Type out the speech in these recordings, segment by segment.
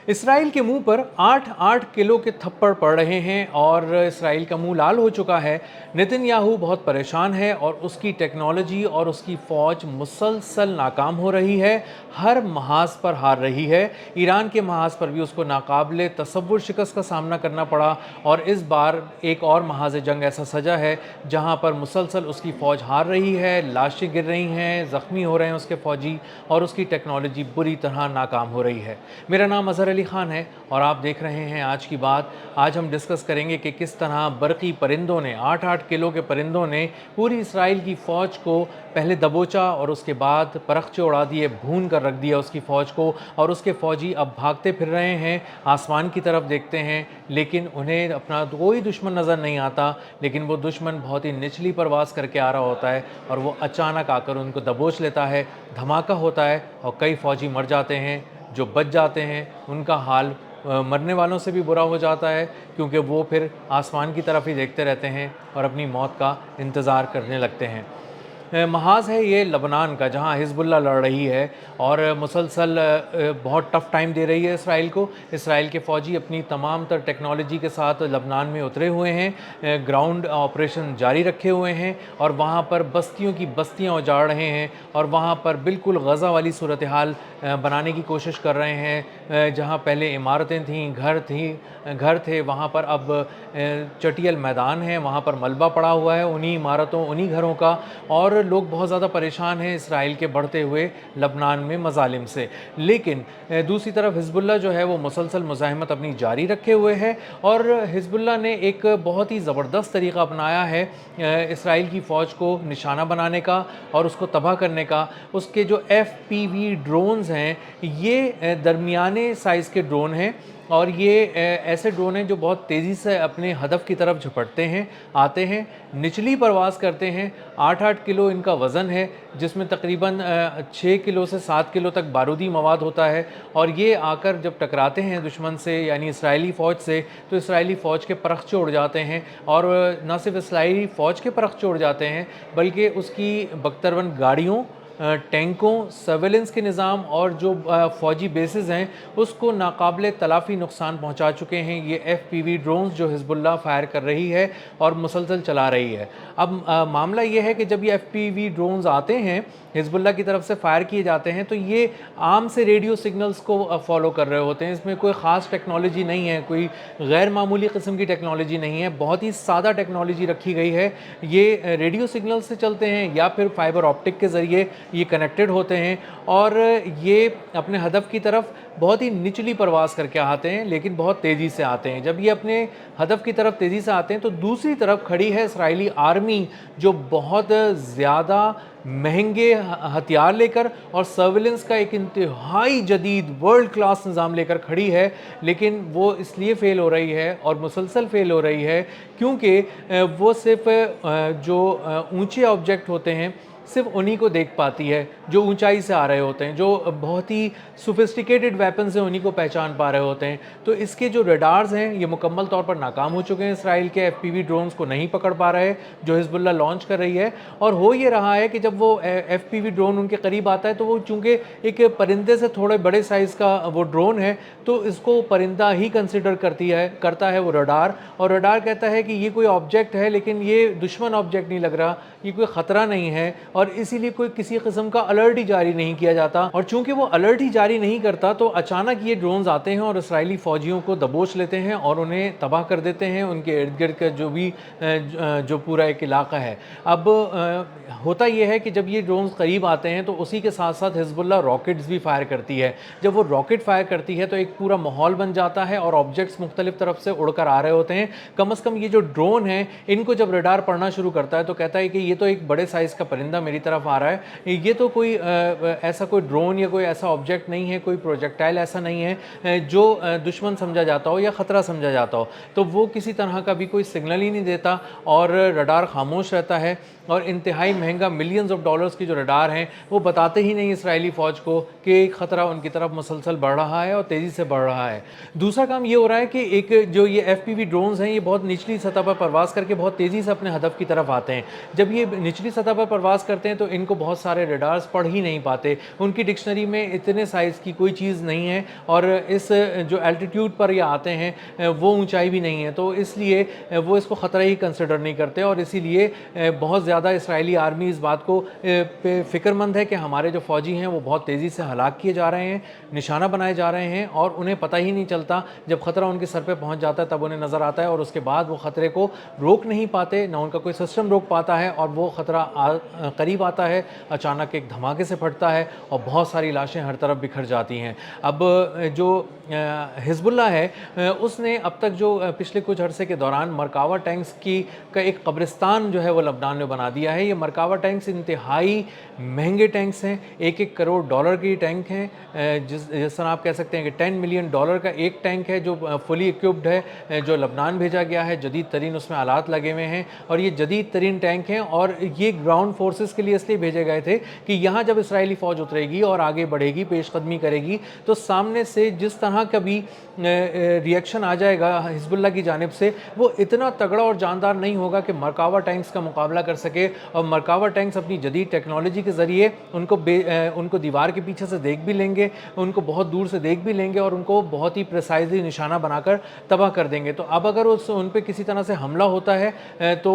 اسرائیل کے منہ پر 8-8 کلو کے تھپڑ پڑ رہے ہیں اور اسرائیل کا منہ لال ہو چکا ہے۔ نتن یاہو بہت پریشان ہے اور اس کی ٹیکنالوجی اور اس کی فوج مسلسل ناکام ہو رہی ہے، ہر محاذ پر ہار رہی ہے۔ ایران کے محاذ پر بھی اس کو ناقابل تصور شکست کا سامنا کرنا پڑا، اور اس بار ایک اور محاذ جنگ ایسا سجا ہے جہاں پر مسلسل اس کی فوج ہار رہی ہے، لاشیں گر رہی ہیں، زخمی ہو رہے ہیں اس کے فوجی، اور اس کی ٹیکنالوجی بری طرح ناکام ہو رہی ہے۔ میرا نام اظہر علی خان ہے اور آپ دیکھ رہے ہیں آج کی بات۔ آج ہم ڈسکس کریں گے کہ کس طرح برقی پرندوں نے 8-8 کلو کے پرندوں نے پوری اسرائیل کی فوج کو پہلے دبوچا اور اس کے بعد پرخچے اڑا دیے، بھون کر رکھ دیا اس کی فوج کو، اور اس کے فوجی اب بھاگتے پھر رہے ہیں، آسمان کی طرف دیکھتے ہیں، لیکن انہیں اپنا کوئی دشمن نظر نہیں آتا، لیکن وہ دشمن بہت ہی نچلی پرواز کر کے آ رہا ہوتا ہے اور وہ اچانک آ کر ان کو دبوچ لیتا ہے، دھماکہ ہوتا ہے اور کئی فوجی مر جاتے ہیں۔ جو بچ جاتے ہیں ان کا حال مرنے والوں سے بھی برا ہو جاتا ہے، کیونکہ وہ پھر آسمان کی طرف ہی دیکھتے رہتے ہیں اور اپنی موت کا انتظار کرنے لگتے ہیں۔ محاذ ہے یہ لبنان کا، جہاں حزب اللہ لڑ رہی ہے اور مسلسل بہت ٹف ٹائم دے رہی ہے اسرائیل کو۔ اسرائیل کے فوجی اپنی تمام تر ٹیکنالوجی کے ساتھ لبنان میں اترے ہوئے ہیں، گراؤنڈ آپریشن جاری رکھے ہوئے ہیں، اور وہاں پر بستیوں کی بستیاں اجاڑ رہے ہیں، اور وہاں پر بالکل غزہ والی صورتحال بنانے کی کوشش کر رہے ہیں۔ جہاں پہلے عمارتیں تھیں، گھر تھے، وہاں پر اب چٹیل میدان ہے، وہاں پر ملبہ پڑا ہوا ہے انہی عمارتوں، انہی گھروں کا، اور لوگ بہت زیادہ پریشان ہیں اسرائیل کے بڑھتے ہوئے لبنان میں مظالم سے۔ لیکن دوسری طرف حزب اللہ جو ہے وہ مسلسل مزاحمت اپنی جاری رکھے ہوئے ہے، اور حزب اللہ نے ایک بہت ہی زبردست طریقہ اپنایا ہے اسرائیل کی فوج کو نشانہ بنانے کا اور اس کو تباہ کرنے کا۔ اس کے جو FPV ڈرونز ہیں، یہ درمیانے سائز کے ڈرون ہیں، اور یہ ایسے ڈرون ہیں جو بہت تیزی سے اپنے ہدف کی طرف جھپٹتے ہیں، آتے ہیں، نچلی پرواز کرتے ہیں۔ 8-8 کلو ان کا وزن ہے، جس میں تقریباً 6 کلو سے 7 کلو تک بارودی مواد ہوتا ہے، اور یہ آ کر جب ٹکراتے ہیں دشمن سے، یعنی اسرائیلی فوج سے، تو اسرائیلی فوج کے پرخچے اڑ جاتے ہیں، اور نہ صرف اسرائیلی فوج کے پرخچے اڑ جاتے ہیں بلکہ اس کی بخترون گاڑیوں، ٹینکوں، سرویلنس کے نظام اور جو فوجی بیسز ہیں اس کو ناقابل تلافی نقصان پہنچا چکے ہیں یہ FPV ڈرونز جو حزب اللہ فائر کر رہی ہے اور مسلسل چلا رہی ہے۔ اب معاملہ یہ ہے کہ جب یہ FPV ڈرونز آتے ہیں، حزب اللہ کی طرف سے فائر کیے جاتے ہیں، تو یہ عام سے ریڈیو سگنلز کو فالو کر رہے ہوتے ہیں، اس میں کوئی خاص ٹیکنالوجی نہیں ہے، کوئی غیر معمولی قسم کی ٹیکنالوجی نہیں ہے، بہت ہی سادہ ٹیکنالوجی رکھی گئی ہے۔ یہ ریڈیو سگنل سے چلتے ہیں یا پھر فائبر آپٹک کے ذریعے یہ کنیکٹڈ ہوتے ہیں، اور یہ اپنے ہدف کی طرف بہت ہی نچلی پرواز کر کے آتے ہیں، لیکن بہت تیزی سے آتے ہیں۔ جب یہ اپنے ہدف کی طرف تیزی سے آتے ہیں تو دوسری طرف کھڑی ہے اسرائیلی آرمی، جو بہت زیادہ مہنگے ہتھیار لے کر اور سرویلنس کا ایک انتہائی جدید ورلڈ کلاس نظام لے کر کھڑی ہے، لیکن وہ اس لیے فیل ہو رہی ہے اور مسلسل فیل ہو رہی ہے کیونکہ وہ صرف جو اونچے آبجیکٹ ہوتے ہیں صرف انہی کو دیکھ پاتی ہے، جو اونچائی سے آ رہے ہوتے ہیں، جو بہت ہی سوفسٹیکیٹڈ ویپنز ہیں انہی کو پہچان پا رہے ہوتے ہیں۔ تو اس کے جو ریڈارز ہیں یہ مکمل طور پر ناکام ہو چکے ہیں، اسرائیل کے FPV ڈرونز کو نہیں پکڑ پا رہے جو حزب اللہ لانچ کر رہی ہے۔ اور ہو یہ رہا ہے کہ جب وہ FPV ڈرون ان کے قریب آتا ہے تو وہ چونکہ ایک پرندے سے تھوڑے بڑے سائز کا وہ ڈرون ہے، تو اس کو پرندہ ہی کنسیڈر کرتا ہے وہ ریڈار، اور ریڈار کہتا ہے کہ یہ کوئی آبجیکٹ ہے لیکن یہ دشمن آبجیکٹ نہیں لگ رہا، یہ کوئی خطرہ نہیں ہے، اور اسی لیے کوئی کسی قسم کا الرٹ ہی جاری نہیں کیا جاتا۔ اور چونکہ وہ الرٹ ہی جاری نہیں کرتا تو اچانک یہ ڈرونز آتے ہیں اور اسرائیلی فوجیوں کو دبوچ لیتے ہیں اور انہیں تباہ کر دیتے ہیں، ان کے ارد گرد کا جو پورا ایک علاقہ ہے۔ اب ہوتا یہ ہے کہ جب یہ ڈرونز قریب آتے ہیں تو اسی کے ساتھ ساتھ حزب اللہ راکٹس بھی فائر کرتی ہے۔ جب وہ راکٹ فائر کرتی ہے تو ایک پورا ماحول بن جاتا ہے اور آبجیکٹس مختلف طرف سے اڑ کر آ رہے ہوتے ہیں۔ کم از کم یہ جو ڈرون ہیں ان کو جب ریڈار پڑھنا شروع کرتا ہے تو کہتا ہے کہ یہ تو ایک بڑے سائز کا پرندہ میری طرف آ رہا ہے، یہ تو کوئی ایسا کوئی ڈرون یا کوئی ایسا آبجیکٹ نہیں ہے، کوئی پروجیکٹائل ایسا نہیں ہے جو دشمن سمجھا جاتا ہو یا خطرہ سمجھا جاتا ہو۔ تو وہ کسی طرح کا بھی کوئی سگنل ہی نہیں دیتا اور ریڈار خاموش رہتا ہے، اور انتہائی مہنگا ملینز آف ڈالرز کی جو ریڈار ہیں وہ بتاتے ہی نہیں اسرائیلی فوج کو کہ ایک خطرہ ان کی طرف مسلسل بڑھ رہا ہے اور تیزی سے بڑھ رہا ہے۔ دوسرا کام یہ ہو رہا ہے کہ ایک جو یہ FPV ڈرونز ہیں یہ بہت نچلی سطح پر پرواز کر کے بہت تیزی سے اپنے ہدف کی طرف آتے ہیں۔ جب یہ نچلی سطح پر پرواز करते हैं तो इनको बहुत सारे रडार्स पढ़ ही नहीं पाते। उनकी डिक्शनरी में इतने साइज़ की कोई चीज़ नहीं है और इस जो एल्टीट्यूड पर ये आते हैं वो ऊंचाई भी नहीं है, तो इसलिए वो इसको ख़तरा ही कंसिडर नहीं करते और इसीलिए बहुत ज़्यादा इसराइली आर्मी इस बात को पे फ़िक्रमंद है कि हमारे जो फ़ौजी हैं वो बहुत तेज़ी से हलाक किए जा रहे हैं, निशाना बनाए जा रहे हैं और उन्हें पता ही नहीं चलता। जब ख़तरा उनके सर पे पहुंच जाता है तब उन्हें नज़र आता है और उसके बाद वो ख़तरे को रोक नहीं पाते, ना उनका कोई सिस्टम रोक पाता है और वो ख़तरा करीब आता है, अचानक एक धमाके से फटता है और बहुत सारी लाशें हर तरफ बिखर जाती हैं। अब जो हिज़्बुल्लाह है उसने अब तक जो पिछले कुछ अरसे के दौरान मरकावा टैंक्स का एक कब्रिस्तान जो है वो लबनान में बना दिया है। ये मरकावा टैंक्स इंतहाई महंगे टैंक्स हैं, 1-1 करोड़ डॉलर की टैंक हैं। जिस तरह आप कह सकते हैं कि $10 मिलियन का एक टैंक है जो फुली इक्विप्ड है, जो लबनान भेजा गया है। जदीद तरीन उसमें आलात लगे हुए हैं और ये जदीद तरीन टैंक हैं और ये ग्राउंड फोर्सेस के लिए इसलिए भेजे गए थे कि यहाँ जब इसराइली फ़ौज उतरेगी और आगे बढ़ेगी, पेशकदमी करेगी, तो सामने से जिस तरह का भी रिएक्शन आ जाएगा हिज़्बुल्लाह की जानिब से वो इतना तगड़ा और जानदार नहीं होगा कि मरकावा टैंक्स का मुकाबला कर सके। और मरकावा टैंक्स अपनी जदीद टेक्नोलॉजी के ज़रिए उनको दीवार के पीछे से देख भी लेंगे, उनको बहुत दूर से देख भी लेंगे और उनको बहुत ही प्रिसाइजली निशाना बनाकर तबाह कर देंगे। तो अब अगर उन पर किसी तरह से हमला होता है तो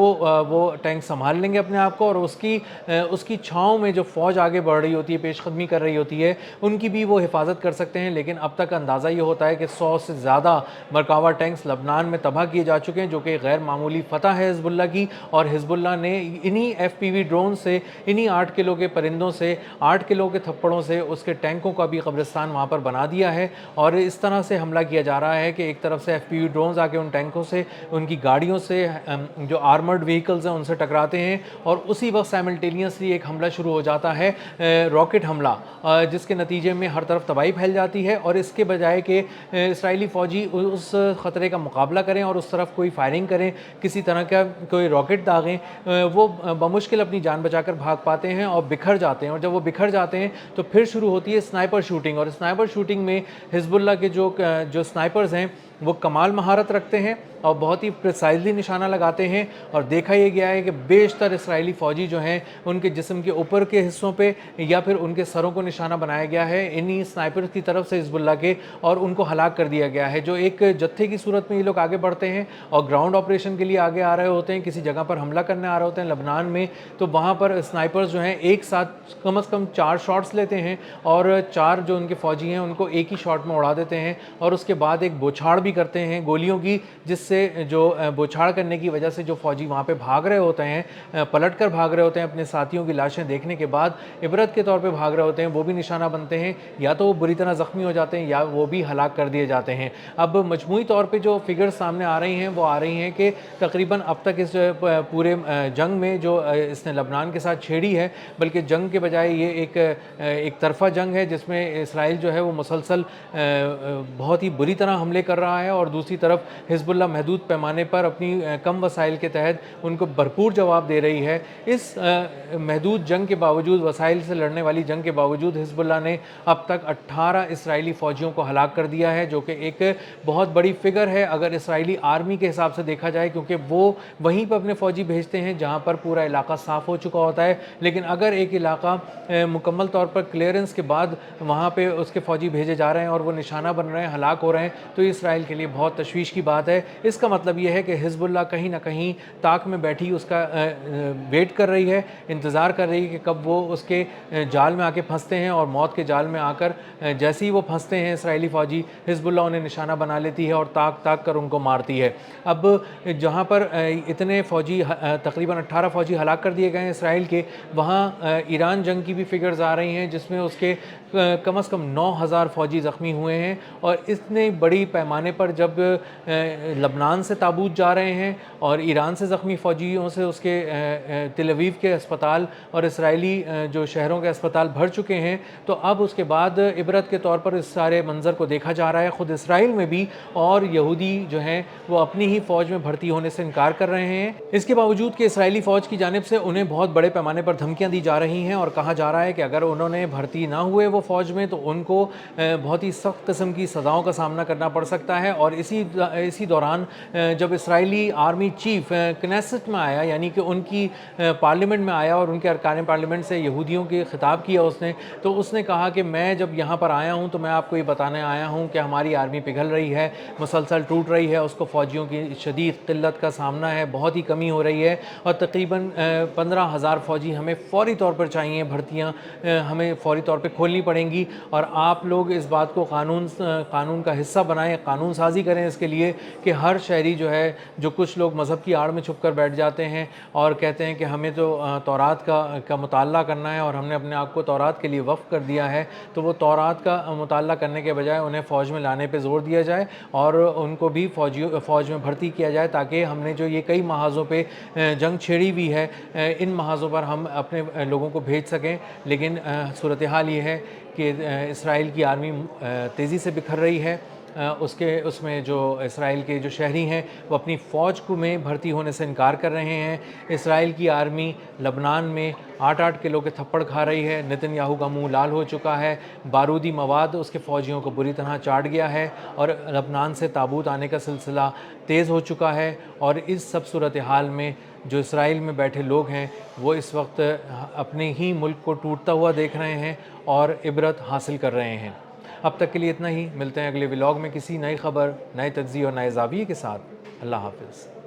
वो टैंक संभाल लेंगे अपने आप को और उसकी छाँव में जो फ़ौज आगे बढ़ रही होती है, पेशकदमी कर रही होती है, उनकी भी वो हिफाजत कर सकते हैं। लेकिन अब तक अंदाज़ा ये होता है कि 100 से ज़्यादा मरकावा टैंक्स लबनान में तबाह किए जा चुके हैं, जो कि गैर मामूली फ़तह है हिज़्बुल्लाह की। और हिज़्बुल्लाह ने इन्हीं FPV ड्रोन से, इन्हीं 8 किलो के परिंदों से, 8 किलो के थप्पड़ों से उसके टैंकों का भी कब्रिस्तान वहाँ पर बना दिया है। और इस तरह से हमला किया जा रहा है कि एक तरफ से FPV ड्रोन्स आके उन टैंकों से, उनकी गाड़ियों से, जो आर्मर्ड व्हीकल्स हैं उनसे टकराते हैं और उसी वक्त साइमल्टेनियसली एक हमला शुरू हो जाता है, रॉकेट हमला, जिसके नतीजे में हर तरफ तबाही फैल जाती है। और इसके बजाय कि इसराइली फ़ौजी उस ख़तरे का मुकाबला करें और उस तरफ कोई फायरिंग करें, किसी तरह का कोई रॉकेट दागें, वो बमुश्किल अपनी जान बचाकर भाग पाते हैं और बिखर जाते हैं। और जब वो बिखर जाते हैं तो फिर शुरू होती है स्नाइपर शूटिंग। और स्नाइपर शूटिंग में हिज़्बुल्लाह के जो स्नाइपर्स हैं वो कमाल महारत रखते हैं और बहुत ही प्रिसाइजली निशाना लगाते हैं। और देखा यह गया है कि बेशतर इसराइली फ़ौजी जो हैं उनके जिस्म के ऊपर के हिस्सों पे या फिर उनके सरों को निशाना बनाया गया है इन्हीं स्नाइपर्स की तरफ से हिज़्बुल्लाह के, और उनको हलाक कर दिया गया है। जो एक जत्थे की सूरत में ये लोग आगे बढ़ते हैं और ग्राउंड ऑपरेशन के लिए आगे आ रहे होते हैं, किसी जगह पर हमला करने आ रहे होते हैं लबनान में, तो वहाँ पर स्नाइपर्स जो हैं एक साथ कम से कम 4 शॉट्स लेते हैं और 4 जो उनके फ़ौजी हैं उनको एक ही शॉट में उड़ा देते हैं और उसके बाद एक बौछार भी करते हैं गोलियों की, जिससे जो बौछार करने की वजह से जो फ़ौजी वहाँ पे भाग रहे होते हैं, पलट कर भाग रहे होते हैं, अपने साथियों की लाशें देखने के बाद इबरत के तौर पे भाग रहे होते हैं, वो भी निशाना बनते हैं, या तो वो बुरी तरह ज़ख्मी हो जाते हैं या वो भी हलाक कर दिए जाते हैं। अब मजमूई तौर पे जो फिगर्स सामने आ रही हैं वो आ रही हैं कि तकरीबन अब तक इस पूरे जंग में जो इसने लबनान के साथ छेड़ी है, बल्कि जंग के बजाय ये एक तरफा जंग है जिसमें इसराइल जो है वो मुसलसल बहुत ही बुरी तरह हमले कर रहा है और दूसरी तरफ हिज़्बुल्लाह महदूद पैमाने पर अपनी कम वसाइल के तहत उनको भरपूर जवाब दे रही है। इस महदूद जंग के बावजूद, वसाइल से लड़ने वाली जंग के बावजूद हिज़्बुल्लाह ने अब तक 18 इसराइली फ़ौजियों को हलाक कर दिया है, जो कि एक बहुत बड़ी फिगर है अगर इसराइली आर्मी के हिसाब से देखा जाए, क्योंकि वो वहीं पर अपने फ़ौजी भेजते हैं जहाँ पर पूरा इलाका साफ़ हो चुका होता है। लेकिन अगर एक इलाका मुकम्मल तौर पर क्लियरेंस के बाद वहाँ पर उसके फ़ौजी भेजे जा रहे हैं और वो निशाना बन रहे हैं, हलाक हो रहे हैं, तो इसराइल के लिए बहुत तशवीश की बात है। इसका मतलब यह है कि हिज़्बुल्लाह कहीं ना कहीं ताक में बैठी उसका वेट कर रही है, इंतज़ार कर रही है कि कब वो उसके जाल में आके फंसते हैं और मौत के जाल में आकर जैसे ही वो फंसते हैं इसराइली फ़ौजी, हिज़्बुल्लाह उन्हें निशाना बना लेती है और ताक कर उनको मारती है। अब जहाँ पर इतने फ़ौजी, तकरीबन 18 फ़ौजी हलाक कर दिए गए हैं इसराइल के, वहाँ ईरान जंग की भी फिगर्स आ रही हैं जिसमें उसके कम से कम 9,000 फ़ौजी ज़ख्मी हुए हैं। और इतने बड़ी पैमाने पर जब लबनान से ताबूत जा रहे हैं और ईरान से ज़ख्मी फ़ौजियों से उसके तेल अवीव के अस्पताल और इसराइली जो शहरों के अस्पताल भर चुके हैं, तो अब उसके बाद इबरत के तौर पर इस सारे मंज़र को देखा जा रहा है ख़ुद इसराइल में भी, और यहूदी जो हैं वो अपनी ही फ़ौज में भर्ती होने से इनकार कर रहे हैं। इसके बावजूद कि इसराइली फ़ौज की जानिब से उन्हें बहुत बड़े पैमाने पर धमकियाँ दी जा रही हैं और कहा जा रहा है कि अगर उन्होंने भर्ती ना हुए वो फ़ौज में तो उनको बहुत ही सख्त किस्म की सज़ाओं का सामना करना पड़ सकता है। और इसी दौरान जब इसराइली आर्मी चीफ क्नेसेट में आया, यानी कि उनकी पार्लियामेंट में आया और उनके अरकान पार्लियामेंट से यहूदियों के खिताब किया उसने, तो उसने कहा कि मैं जब यहाँ पर आया हूँ तो मैं आपको ये बताने आया हूँ कि हमारी आर्मी पिघल रही है, मुसलसल टूट रही है, उसको फ़ौजियों की शदीद क़िल्लत का सामना है, बहुत ही कमी हो रही है और तकरीबन 15,000 फ़ौजी हमें फ़ौरी तौर पर चाहिए, भर्तियाँ हमें फ़ौरी तौर पे खोलनी पड़ेंगी और आप लोग इस बात को कानून का हिस्सा बनाएं, कानून साजी करें इसके लिए कि हर शहरी जो है, जो कुछ लोग मज़हब की आड़ में छुप कर बैठ जाते हैं और कहते हैं कि हमें तो तौरात का मुताला करना है और हमने अपने आप को तौरात के लिए वफ़ कर दिया है, तो वो तौरात का मुताला करने के बजाय उन्हें फ़ौज में लाने पे ज़ोर दिया जाए और उनको भी फ़ौज में भर्ती किया जाए, ताकि हमने जो ये कई महाज़ों पे जंग छेड़ी हुई है, इन महाज़ों पर हम अपने लोगों को भेज सकें। लेकिन सूरत हाल ये है कि इसराइल की आर्मी तेज़ी से बिखर रही है। उसमें जो इसराइल के जो शहरी हैं वो अपनी फ़ौज को में भर्ती होने से इनकार कर रहे हैं। इसराइल की आर्मी लबनान में 8-8 किलो के थप्पड़ खा रही है। नेतन्याहू का मुंह लाल हो चुका है, बारूदी मवाद उसके फ़ौजियों को बुरी तरह चाट गया है और लबनान से ताबूत आने का सिलसिला तेज़ हो चुका है। और इस सब सूरत हाल में जो इसराइल में बैठे लोग हैं वो इस वक्त अपने ही मुल्क को टूटता हुआ देख रहे हैं और इबरत हासिल कर रहे हैं। अब तक के लिए इतना ही, मिलते हैं अगले व्लॉग में किसी नई खबर, नए तज्ज़िये और नए ज़ाविये के साथ। अल्लाह हाफ़िज़।